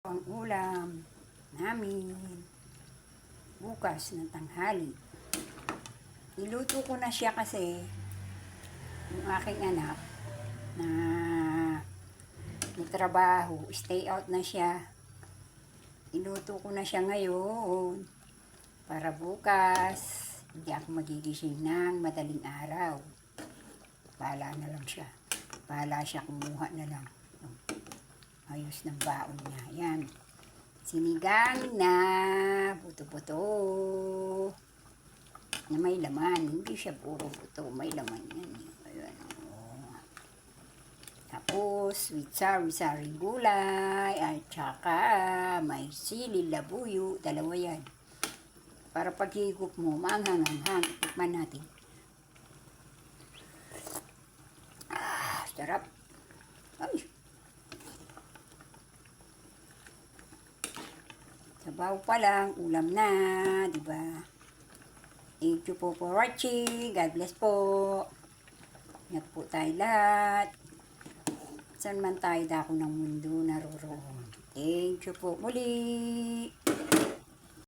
ang ulam namin bukas ng tanghali. Niluto ko na siya kasi yung aking anak na nagtrabaho, stay out na siya. Niluto ko na siya ngayon para bukas hindi ako magigising ng madaling araw. Bahala na lang siya. Bahala siya, kumuha na lang. Ayos ng baon niya. Yan. Sinigang na buto-buto na may laman. Hindi siya puro buto. May laman yan. Ayan. Oh. Tapos, with sari-sari gulay at saka may sili labuyo. Dalawa yan. Para paghigop mo, maanghang-anghang. Tikman natin. Sarap. Ay. Sabaw pa lang, ulam na, di ba? Thank you po for watching. God bless po. Ingat po tayo lahat. Saan man tayo dako ng mundo naroroon. Thank you po muli.